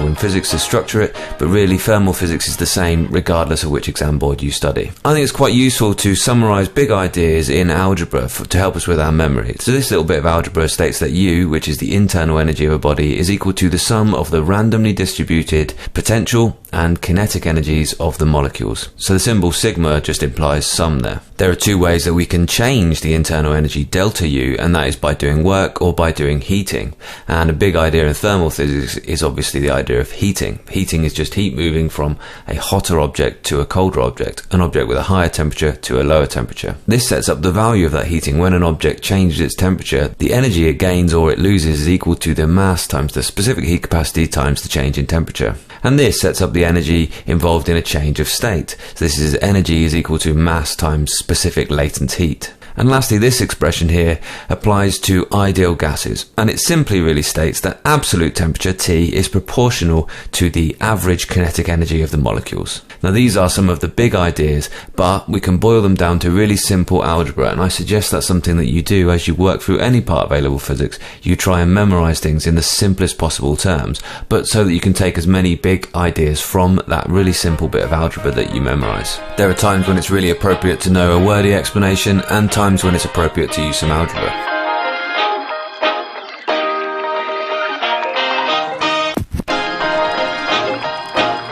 level in physics to structure it, but really thermal physics is the same regardless of which exam board you study. I think it's quite useful to summarise big ideas in algebra to help us with our memory. So this little bit of algebra states that U, which is the internal energy of a body, is equal to the sum of the randomly distributed potential and kinetic energies of the molecules. So the symbol sigma just implies sum there. There are two ways that we can change the internal energy delta U, and that is by doing work or by doing heating. And a big idea in thermal physics is obviously the idea of heating. Heating is just heat moving from a hotter object to a colder object, an object with a higher temperature to a lower temperature. This sets up the value of that heating. When an object changes its temperature, the energy it gains or it loses is equal to the mass times the specific heat capacity times the change in temperature. And this sets up the energy involved in a change of state. So this is energy is equal to mass times specific latent heat. And lastly, this expression here applies to ideal gases, and it simply really states that absolute temperature T is proportional to the average kinetic energy of the molecules. Now these are some of the big ideas, but we can boil them down to really simple algebra, and I suggest that's something that you do as you work through any part of A-level physics. You try and memorize things in the simplest possible terms, but so that you can take as many big ideas from that really simple bit of algebra that you memorize. There are times when it's really appropriate to know a wordy explanation, and times when it's appropriate to use some algebra.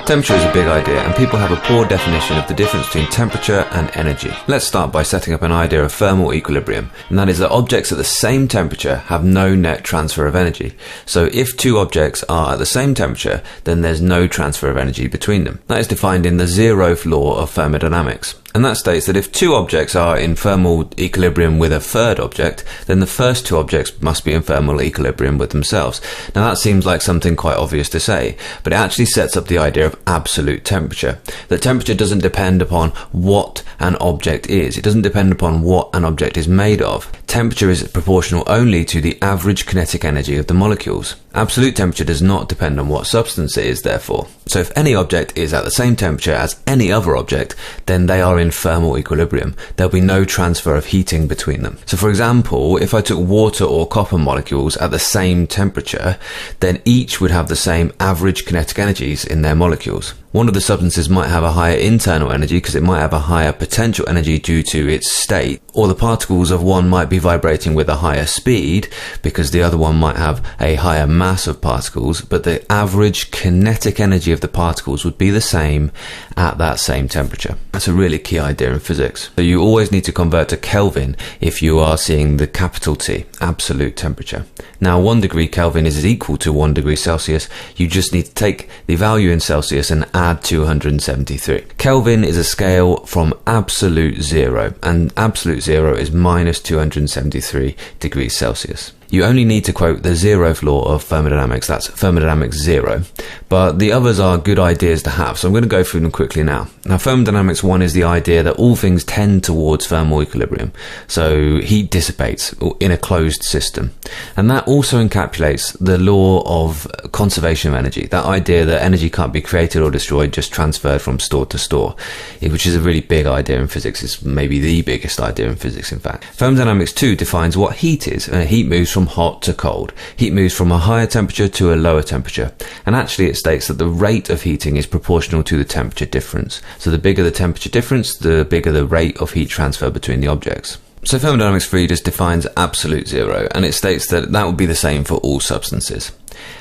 Temperature is a big idea, and people have a poor definition of the difference between temperature and energy. Let's start by setting up an idea of thermal equilibrium, and that is that objects at the same temperature have no net transfer of energy. So if two objects are at the same temperature, then there's no transfer of energy between them. That is defined in the zeroth law of thermodynamics. And that states that if two objects are in thermal equilibrium with a third object, then the first two objects must be in thermal equilibrium with themselves. Now that seems like something quite obvious to say, but it actually sets up the idea of absolute temperature. That temperature doesn't depend upon what an object is. It doesn't depend upon what an object is made of. Temperature is proportional only to the average kinetic energy of the molecules. Absolute temperature does not depend on what substance it is, therefore. So if any object is at the same temperature as any other object, then they are in thermal equilibrium. There'll be no transfer of heating between them. So for example, if I took water or copper molecules at the same temperature, then each would have the same average kinetic energies in their molecules. One of the substances might have a higher internal energy because it might have a higher potential energy due to its state, or the particles of one might be vibrating with a higher speed because the other one might have a higher mass of particles, but the average kinetic energy of the particles would be the same at that same temperature. That's a really key idea in physics. So you always need to convert to Kelvin if you are seeing the capital T, absolute temperature. Now 1 degree Kelvin is equal to 1 degree Celsius. You just need to take the value in Celsius and add 273. Kelvin is a scale from absolute zero, and absolute zero is minus 273 degrees Celsius. You only need to quote the zeroth law of thermodynamics, that's thermodynamics 0, but the others are good ideas to have, so I'm going to go through them quickly now. Now thermodynamics 1 is the idea that all things tend towards thermal equilibrium, so heat dissipates in a closed system, and that also encapsulates the law of conservation of energy, that idea that energy can't be created or destroyed, just transferred from store to store, which is a really big idea in physics. It's maybe the biggest idea in physics, in fact. Thermodynamics 2 defines what heat is. Heat moves from hot to cold. Heat moves from a higher temperature to a lower temperature, and actually it states that the rate of heating is proportional to the temperature difference. So the bigger the temperature difference, the bigger the rate of heat transfer between the objects. So thermodynamics 3 just defines absolute zero, and it states that that would be the same for all substances.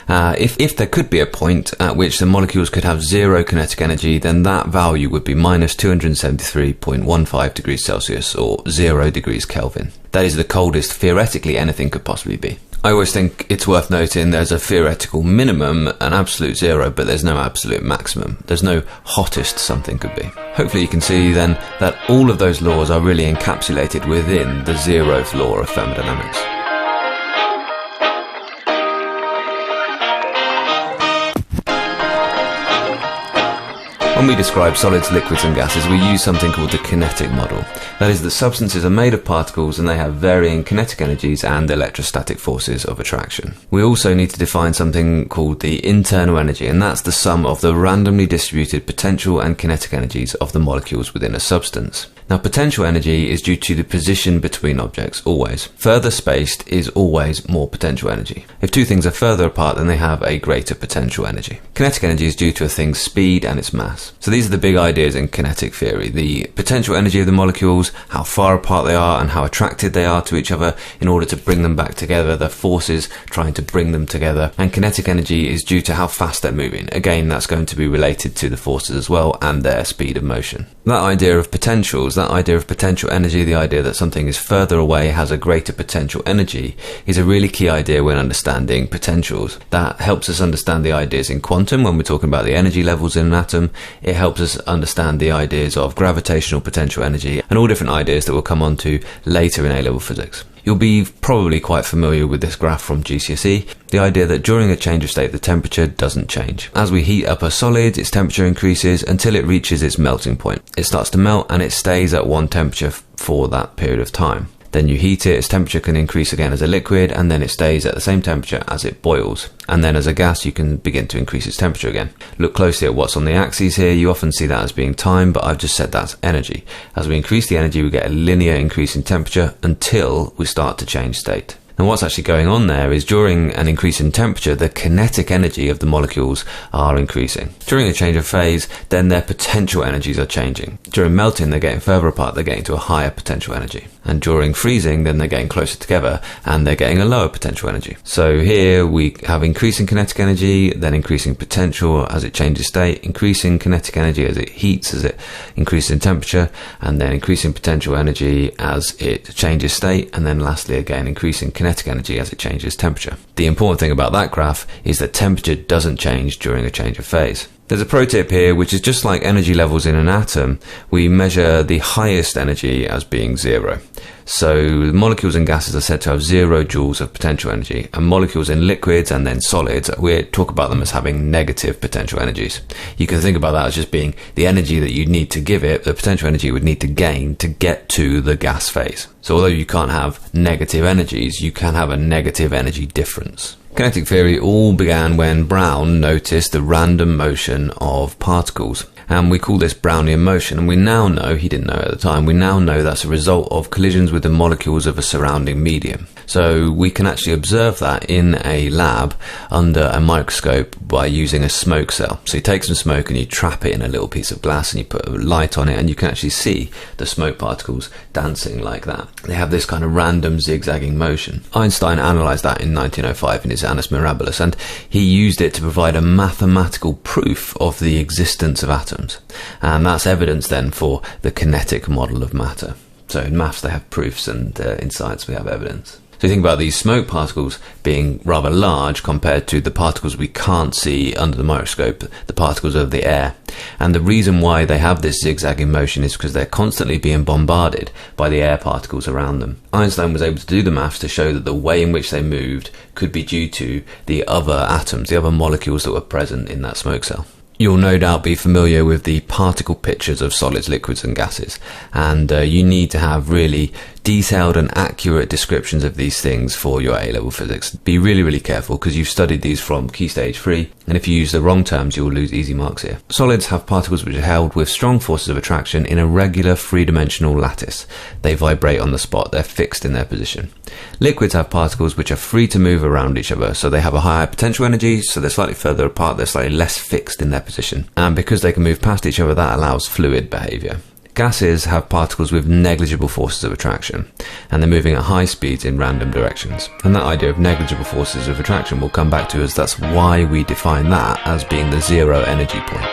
If there could be a point at which the molecules could have zero kinetic energy, then that value would be minus 273.15 degrees Celsius, or 0 degrees Kelvin. That is the coldest theoretically anything could possibly be. I always think it's worth noting there's a theoretical minimum, an absolute zero, but there's no absolute maximum. There's no hottest something could be. Hopefully you can see then that all of those laws are really encapsulated within the zeroth law of thermodynamics. When we describe solids, liquids and gases, we use something called the kinetic model. That is, that substances are made of particles and they have varying kinetic energies and electrostatic forces of attraction. We also need to define something called the internal energy, and that's the sum of the randomly distributed potential and kinetic energies of the molecules within a substance. Now, potential energy is due to the position between objects, always. Further spaced is always more potential energy. If two things are further apart, then they have a greater potential energy. Kinetic energy is due to a thing's speed and its mass. So these are the big ideas in kinetic theory. The potential energy of the molecules, how far apart they are and how attracted they are to each other in order to bring them back together, the forces trying to bring them together. And kinetic energy is due to how fast they're moving. Again, that's going to be related to the forces as well and their speed of motion. That idea of potentials, that idea of potential energy, the idea that something is further away, has a greater potential energy, is a really key idea when understanding potentials. That helps us understand the ideas in quantum when we're talking about the energy levels in an atom. It helps us understand the ideas of gravitational potential energy and all different ideas that we'll come on to later in A-level physics. You'll be probably quite familiar with this graph from GCSE, the idea that during a change of state the temperature doesn't change. As we heat up a solid, its temperature increases until it reaches its melting point. It starts to melt and it stays at one temperature for that period of time. Then you heat it, its temperature can increase again as a liquid, and then it stays at the same temperature as it boils. And then as a gas, you can begin to increase its temperature again. Look closely at what's on the axes here. You often see that as being time, but I've just said that's energy. As we increase the energy, we get a linear increase in temperature until we start to change state. And what's actually going on there is during an increase in temperature, the kinetic energy of the molecules are increasing. During a change of phase, then their potential energies are changing. During melting, they're getting further apart, they're getting to a higher potential energy. And during freezing, then they're getting closer together and they're getting a lower potential energy. So here we have increasing kinetic energy, then increasing potential as it changes state, increasing kinetic energy as it heats, as it increases in temperature, and then increasing potential energy as it changes state, and then lastly again increasing kinetic energy as it changes temperature. The important thing about that graph is that temperature doesn't change during a change of phase. There's a pro tip here, which is just like energy levels in an atom, we measure the highest energy as being 0. So molecules in gases are said to have 0 joules of potential energy, and molecules in liquids and then solids, we talk about them as having negative potential energies. You can think about that as just being the energy that you need to give it, the potential energy it would need to gain to get to the gas phase. So although you can't have negative energies, you can have a negative energy difference. Kinetic theory all began when Brown noticed the random motion of particles. And we call this Brownian motion, and we now know, he didn't know at the time, we now know that's a result of collisions with the molecules of a surrounding medium. So we can actually observe that in a lab under a microscope by using a smoke cell. So you take some smoke and you trap it in a little piece of glass and you put a light on it and you can actually see the smoke particles dancing like that. They have this kind of random zigzagging motion. Einstein analysed that in 1905 in his Annus Mirabilis, and he used it to provide a mathematical proof of the existence of atoms. And that's evidence then for the kinetic model of matter. So in maths they have proofs, and in science we have evidence. So you think about these smoke particles being rather large compared to the particles we can't see under the microscope, the particles of the air. And the reason why they have this zigzagging motion is because they're constantly being bombarded by the air particles around them. Einstein was able to do the maths to show that the way in which they moved could be due to the other atoms, the other molecules that were present in that smoke cell. You'll no doubt be familiar with the particle pictures of solids, liquids and gases, and you need to have really detailed and accurate descriptions of these things for your A-level physics. Be really, really careful because you've studied these from Key Stage 3, and if you use the wrong terms you'll lose easy marks here. Solids have particles which are held with strong forces of attraction in a regular three-dimensional lattice. They vibrate on the spot, they're fixed in their position. Liquids have particles which are free to move around each other, so they have a higher potential energy, so they're slightly further apart, they're slightly less fixed in their position. And because they can move past each other, that allows fluid behaviour. Gases have particles with negligible forces of attraction, and they're moving at high speeds in random directions. And that idea of negligible forces of attraction will come back to us. That's why we define that as being the zero energy point.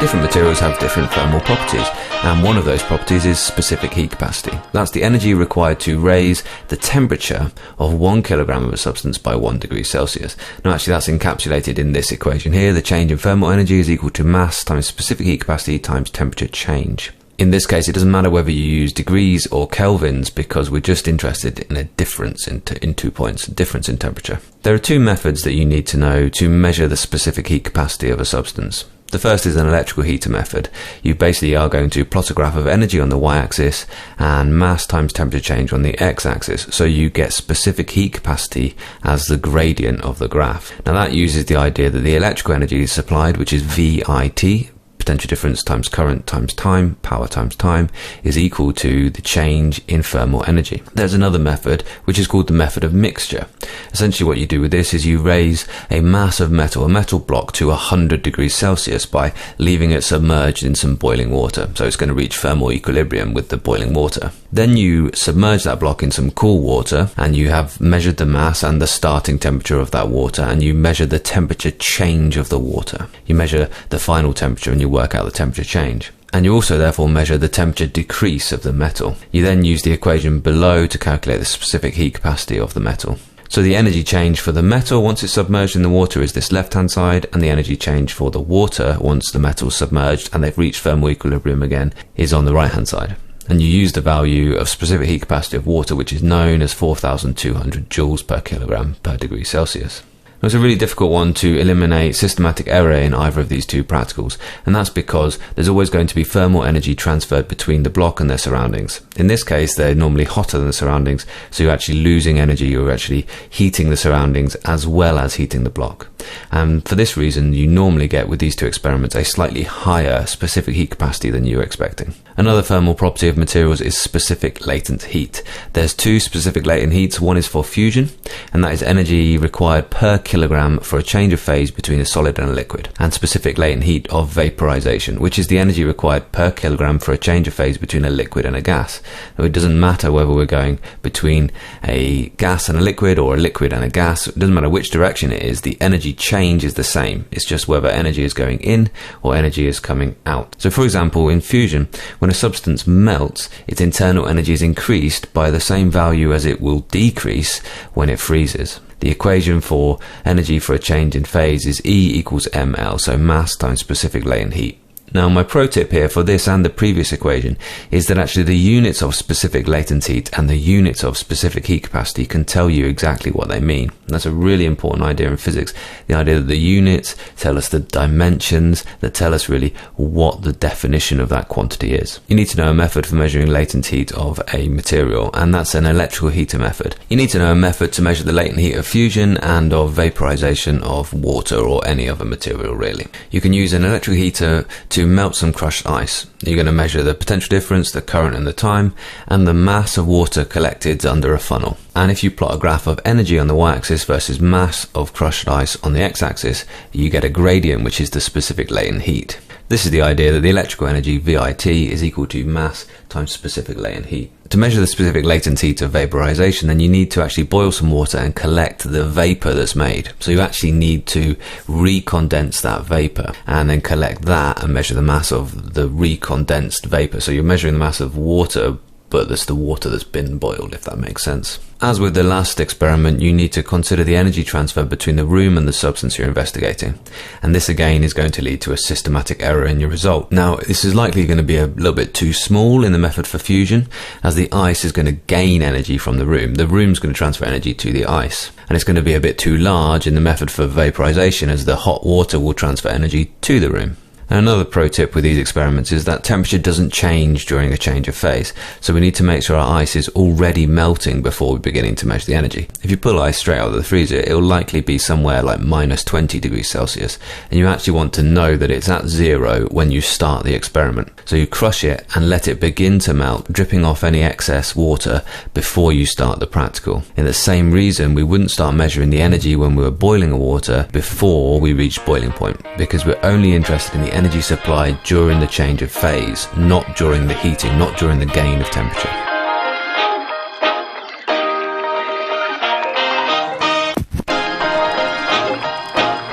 Different materials have different thermal properties, and one of those properties is specific heat capacity. That's the energy required to raise the temperature of 1 kilogram of a substance by 1 degree Celsius. Now actually that's encapsulated in this equation here. The change in thermal energy is equal to mass times specific heat capacity times temperature change. In this case, it doesn't matter whether you use degrees or kelvins because we're just interested in a difference in 2 points, difference in temperature. There are two methods that you need to know to measure the specific heat capacity of a substance. The first is an electrical heater method. You basically are going to plot a graph of energy on the y-axis and mass times temperature change on the x-axis, so you get specific heat capacity as the gradient of the graph. Now that uses the idea that the electrical energy is supplied, which is VIT, potential difference times current times time, power times time, is equal to the change in thermal energy. There's another method which is called the method of mixture. Essentially what you do with this is you raise a mass of metal, a metal block, to 100 degrees Celsius by leaving it submerged in some boiling water. So it's going to reach thermal equilibrium with the boiling water. Then you submerge that block in some cool water, and you have measured the mass and the starting temperature of that water, and you measure the temperature change of the water. You measure the final temperature and you work out the temperature change. And you also therefore measure the temperature decrease of the metal. You then use the equation below to calculate the specific heat capacity of the metal. So the energy change for the metal once it's submerged in the water is this left-hand side, and the energy change for the water once the metal's submerged and they've reached thermal equilibrium again is on the right-hand side. And you use the value of specific heat capacity of water, which is known as 4,200 joules per kilogram per degree Celsius. It's a really difficult one to eliminate systematic error in either of these two practicals, and that's because there's always going to be thermal energy transferred between the block and their surroundings. In this case, they're normally hotter than the surroundings, so you're actually losing energy, you're actually heating the surroundings as well as heating the block. And for this reason, you normally get with these two experiments a slightly higher specific heat capacity than you were expecting. Another thermal property of materials is specific latent heat. There's two specific latent heats. One is for fusion, and that is energy required per kilogram for a change of phase between a solid and a liquid, and specific latent heat of vaporization, which is the energy required per kilogram for a change of phase between a liquid and a gas. Now, it doesn't matter whether we're going between a gas and a liquid or a liquid and a gas. It doesn't matter which direction it is, the energy change is the same. It's just whether energy is going in or energy is coming out. So for example, in fusion, when a substance melts, its internal energy is increased by the same value as it will decrease when it freezes. The equation for energy for a change in phase is E equals mL, so mass times specific latent heat. Now, my pro tip here for this and the previous equation is that actually the units of specific latent heat and the units of specific heat capacity can tell you exactly what they mean. And that's a really important idea in physics, the idea that the units tell us the dimensions, that tell us really what the definition of that quantity is. You need to know a method for measuring latent heat of a material, and that's an electrical heater method. You need to know a method to measure the latent heat of fusion and of vaporization of water or any other material really. You can use an electrical heater to melt some crushed ice. You're going to measure the potential difference, the current and the time, and the mass of water collected under a funnel. And if you plot a graph of energy on the y-axis versus mass of crushed ice on the x-axis, you get a gradient, which is the specific latent heat. This is the idea that the electrical energy, VIT, is equal to mass times specific latent heat. To measure the specific latent heat of vaporization, then you need to actually boil some water and collect the vapor that's made. So you actually need to recondense that vapor and then collect that and measure the mass of the recondensed vapor. So you're measuring the mass of water, but that's the water that's been boiled, if that makes sense. As with the last experiment, you need to consider the energy transfer between the room and the substance you're investigating. And this again is going to lead to a systematic error in your result. Now, this is likely going to be a little bit too small in the method for fusion, as the ice is going to gain energy from the room. The room's going to transfer energy to the ice. And it's going to be a bit too large in the method for vaporization, as the hot water will transfer energy to the room. And another pro tip with these experiments is that temperature doesn't change during a change of phase, so we need to make sure our ice is already melting before we're beginning to measure the energy. If you pull ice straight out of the freezer, it will likely be somewhere like minus 20 degrees Celsius, and you actually want to know that it's at zero when you start the experiment. So you crush it and let it begin to melt, dripping off any excess water before you start the practical. In the same reason, we wouldn't start measuring the energy when we were boiling the water before we reached boiling point, because we're only interested in the energy supplied during the change of phase, not during the heating, not during the gain of temperature.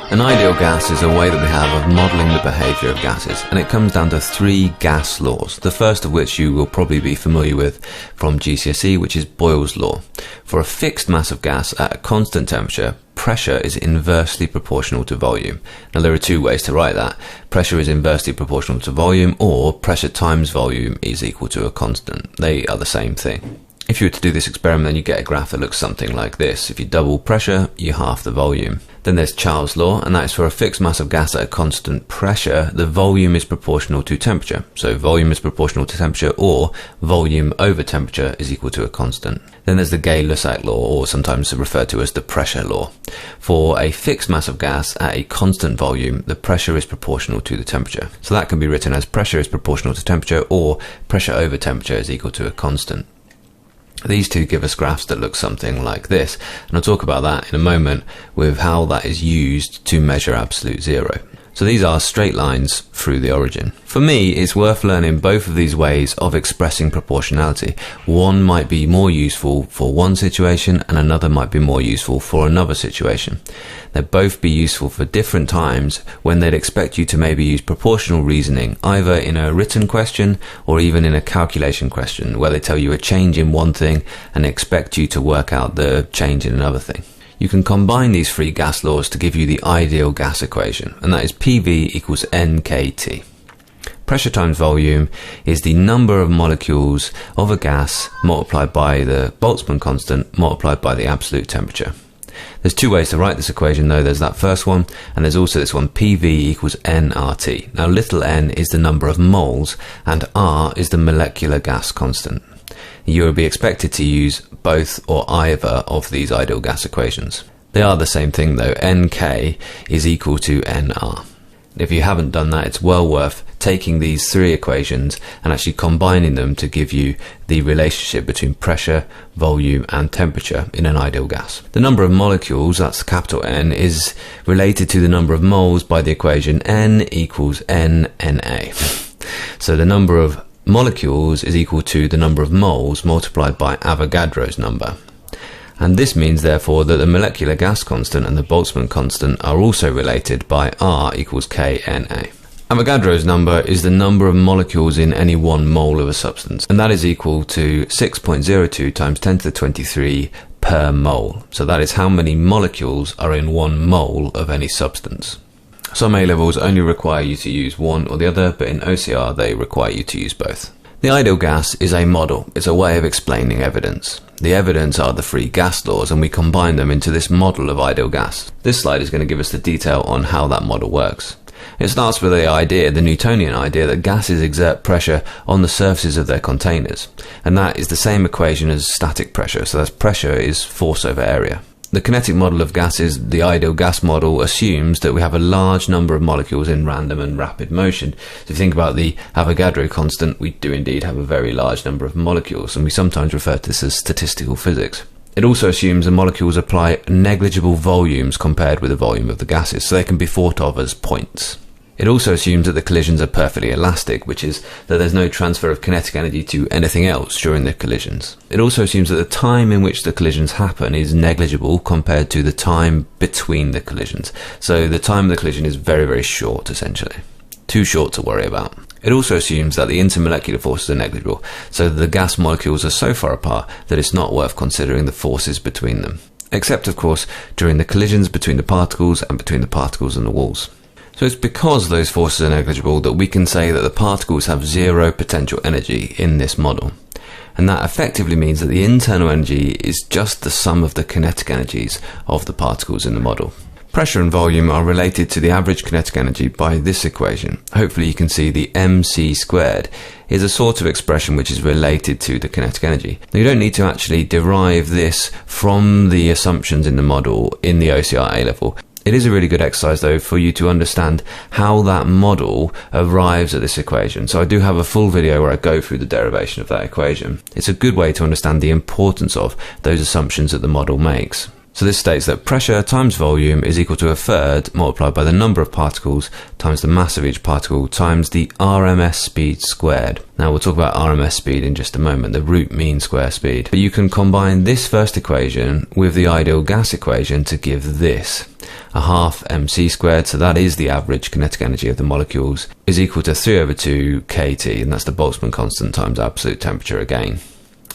An ideal gas is a way that we have of modelling the behaviour of gases, and it comes down to three gas laws, the first of which you will probably be familiar with from GCSE, which is Boyle's law. For a fixed mass of gas at a constant temperature, pressure is inversely proportional to volume. Now there are two ways to write that. Pressure is inversely proportional to volume, or pressure times volume is equal to a constant. They are the same thing. If you were to do this experiment, then you get a graph that looks something like this. If you double pressure, you halve the volume. Then there's Charles' law, and that is for a fixed mass of gas at a constant pressure, the volume is proportional to temperature. So volume is proportional to temperature, or volume over temperature is equal to a constant. Then there's the Gay-Lussac law, or sometimes referred to as the pressure law. For a fixed mass of gas at a constant volume, the pressure is proportional to the temperature. So that can be written as pressure is proportional to temperature, or pressure over temperature is equal to a constant. These two give us graphs that look something like this, and I'll talk about that in a moment with how that is used to measure absolute zero. So these are straight lines through the origin. For me, it's worth learning both of these ways of expressing proportionality. One might be more useful for one situation and another might be more useful for another situation. They'd both be useful for different times when they'd expect you to maybe use proportional reasoning, either in a written question or even in a calculation question, where they tell you a change in one thing and expect you to work out the change in another thing. You can combine these three gas laws to give you the ideal gas equation, and that is PV equals NKT. Pressure times volume is the number of molecules of a gas multiplied by the Boltzmann constant multiplied by the absolute temperature. There's two ways to write this equation though. There's that first one, and there's also this one, PV equals nRT. Now little n is the number of moles, and R is the molecular gas constant. You will be expected to use both or either of these ideal gas equations. They are the same thing though. NK is equal to NR. If you haven't done that, it's well worth taking these three equations and actually combining them to give you the relationship between pressure, volume and temperature in an ideal gas. The number of molecules, that's capital N, is related to the number of moles by the equation N equals NNA. So the number of molecules is equal to the number of moles multiplied by Avogadro's number. And this means therefore that the molecular gas constant and the Boltzmann constant are also related by R equals KNA. Avogadro's number is the number of molecules in any 1 mole of a substance, and that is equal to 6.02 times 10 to the 23 per mole. So that is how many molecules are in 1 mole of any substance. Some A-levels only require you to use one or the other, but in OCR they require you to use both. The ideal gas is a model. It's a way of explaining evidence. The evidence are the three gas laws, and we combine them into this model of ideal gas. This slide is going to give us the detail on how that model works. It starts with the idea, the Newtonian idea, that gases exert pressure on the surfaces of their containers, and that is the same equation as static pressure. So that's pressure is force over area. The kinetic model of gases, the ideal gas model, assumes that we have a large number of molecules in random and rapid motion. So if you think about the Avogadro constant, we do indeed have a very large number of molecules, and we sometimes refer to this as statistical physics. It also assumes the molecules apply negligible volumes compared with the volume of the gases, so they can be thought of as points. It also assumes that the collisions are perfectly elastic, which is that there's no transfer of kinetic energy to anything else during the collisions. It also assumes that the time in which the collisions happen is negligible compared to the time between the collisions. So the time of the collision is very, very short, essentially. Too short to worry about. It also assumes that the intermolecular forces are negligible, so that the gas molecules are so far apart that it's not worth considering the forces between them. Except, of course, during the collisions between the particles and between the particles and the walls. So it's because those forces are negligible that we can say that the particles have zero potential energy in this model. And that effectively means that the internal energy is just the sum of the kinetic energies of the particles in the model. Pressure and volume are related to the average kinetic energy by this equation. Hopefully you can see the mc squared is a sort of expression which is related to the kinetic energy. Now you don't need to actually derive this from the assumptions in the model in the OCR A-level. It is a really good exercise though for you to understand how that model arrives at this equation. So I do have a full video where I go through the derivation of that equation. It's a good way to understand the importance of those assumptions that the model makes. So this states that pressure times volume is equal to a third multiplied by the number of particles times the mass of each particle times the RMS speed squared. Now we'll talk about RMS speed in just a moment, the root mean square speed. But you can combine this first equation with the ideal gas equation to give this. A half mc squared, so that is the average kinetic energy of the molecules, is equal to 3 over 2 kT, and that's the Boltzmann constant times absolute temperature again.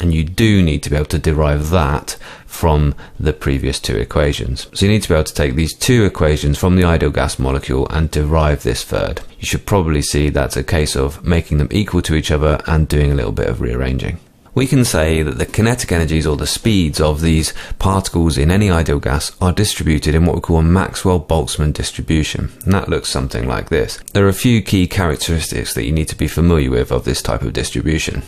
And you do need to be able to derive that from the previous two equations. So you need to be able to take these two equations from the ideal gas molecule and derive this third. You should probably see that's a case of making them equal to each other and doing a little bit of rearranging. We can say that the kinetic energies, or the speeds, of these particles in any ideal gas are distributed in what we call a Maxwell-Boltzmann distribution, and that looks something like this. There are a few key characteristics that you need to be familiar with of this type of distribution.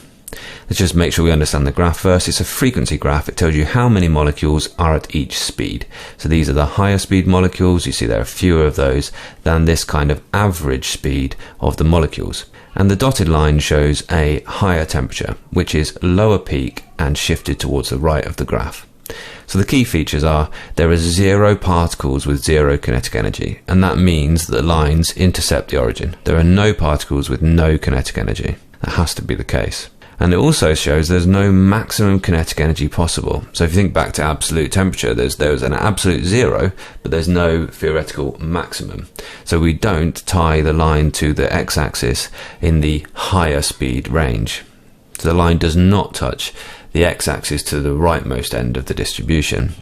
Let's just make sure we understand the graph first. It's a frequency graph. It tells you how many molecules are at each speed. So these are the higher speed molecules. You see there are fewer of those than this kind of average speed of the molecules. And the dotted line shows a higher temperature, which is lower peak and shifted towards the right of the graph. So the key features are there are 0 particles with 0 kinetic energy, and that means that the lines intercept the origin. There are no particles with no kinetic energy. That has to be the case. And it also shows there's no maximum kinetic energy possible. So if you think back to absolute temperature, there's an absolute 0, but there's no theoretical maximum. So we don't tie the line to the x-axis in the higher speed range. So the line does not touch the x-axis to the rightmost end of the distribution.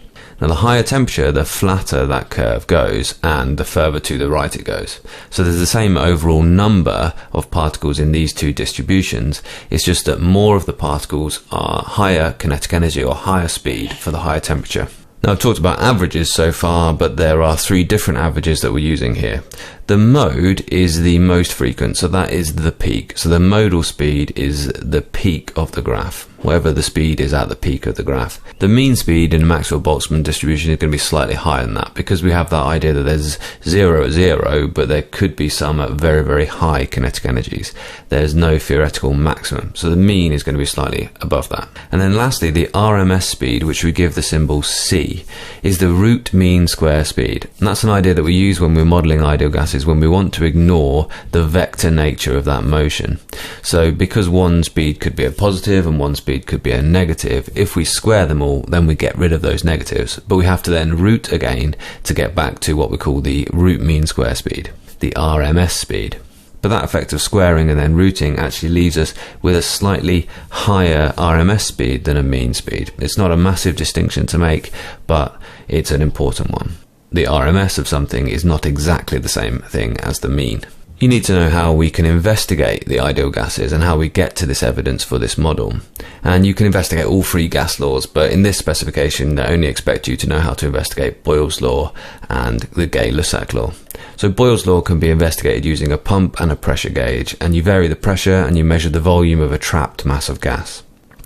Now, the higher temperature, the flatter that curve goes, and the further to the right it goes. So there's the same overall number of particles in these two distributions. It's just that more of the particles are higher kinetic energy or higher speed for the higher temperature. Now, I've talked about averages so far, but there are 3 different averages that we're using here. The mode is the most frequent, so that is the peak. So the modal speed is the peak of the graph, wherever the speed is at the peak of the graph. The mean speed in a Maxwell-Boltzmann distribution is going to be slightly higher than that, because we have that idea that there's 0 at 0, but there could be some at very, very high kinetic energies. There's no theoretical maximum, so the mean is going to be slightly above that. And then lastly, the RMS speed, which we give the symbol C, is the root mean square speed. And that's an idea that we use when we're modelling ideal gases, when we want to ignore the vector nature of that motion. So because one speed could be a positive and one speed could be a negative, if we square them all, then we get rid of those negatives. But we have to then root again to get back to what we call the root mean square speed, the RMS speed. But that effect of squaring and then rooting actually leaves us with a slightly higher RMS speed than a mean speed. It's not a massive distinction to make, but it's an important one. The RMS of something is not exactly the same thing as the mean. You need to know how we can investigate the ideal gases and how we get to this evidence for this model. And you can investigate all 3 gas laws, but in this specification they only expect you to know how to investigate Boyle's law and the Gay-Lussac law. So Boyle's law can be investigated using a pump and a pressure gauge, and you vary the pressure and you measure the volume of a trapped mass of gas.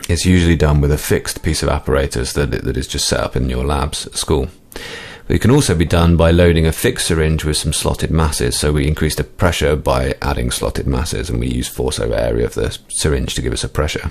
It's usually done with a fixed piece of apparatus that is just set up in your labs at school. But it can also be done by loading a fixed syringe with some slotted masses, so we increase the pressure by adding slotted masses, and we use force over area of the syringe to give us a pressure.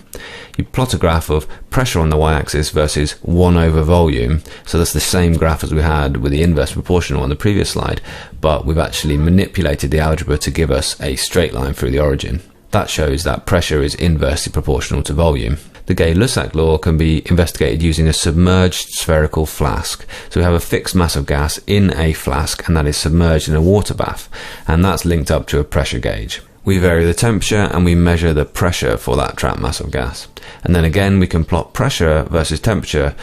You plot a graph of pressure on the y-axis versus 1 over volume, so that's the same graph as we had with the inverse proportional on the previous slide, but we've actually manipulated the algebra to give us a straight line through the origin. That shows that pressure is inversely proportional to volume. The Gay-Lussac law can be investigated using a submerged spherical flask. So we have a fixed mass of gas in a flask, and that is submerged in a water bath, and that's linked up to a pressure gauge. We vary the temperature and we measure the pressure for that trapped mass of gas. And then again we can plot pressure versus temperature,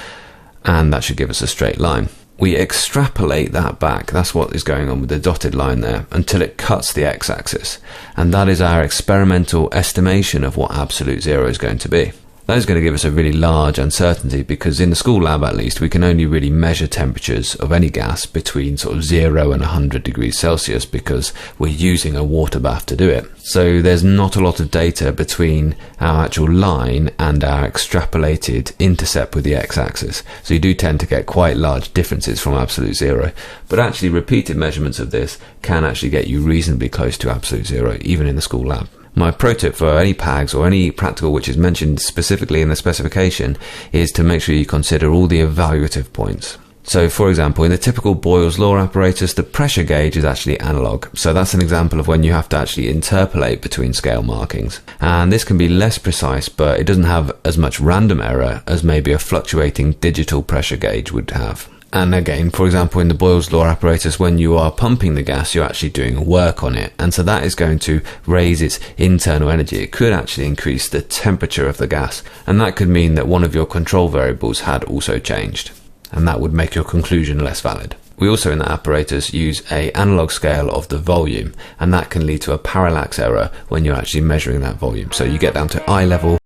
and that should give us a straight line. We extrapolate that back, that's what is going on with the dotted line there, until it cuts the x-axis. And that is our experimental estimation of what absolute 0 is going to be. That is going to give us a really large uncertainty, because in the school lab at least we can only really measure temperatures of any gas between sort of 0 and 100 degrees Celsius, because we're using a water bath to do it. So there's not a lot of data between our actual line and our extrapolated intercept with the x-axis. So you do tend to get quite large differences from absolute 0. But actually repeated measurements of this can actually get you reasonably close to absolute 0, even in the school lab. My pro tip for any PAGs or any practical which is mentioned specifically in the specification is to make sure you consider all the evaluative points. So for example, in the typical Boyle's law apparatus, the pressure gauge is actually analog. So that's an example of when you have to actually interpolate between scale markings. And this can be less precise, but it doesn't have as much random error as maybe a fluctuating digital pressure gauge would have. And again, for example, in the Boyle's law apparatus, when you are pumping the gas, you're actually doing work on it. And so that is going to raise its internal energy. It could actually increase the temperature of the gas. And that could mean that one of your control variables had also changed. And that would make your conclusion less valid. We also in that apparatus use an analog scale of the volume, and that can lead to a parallax error when you're actually measuring that volume. So you get down to eye level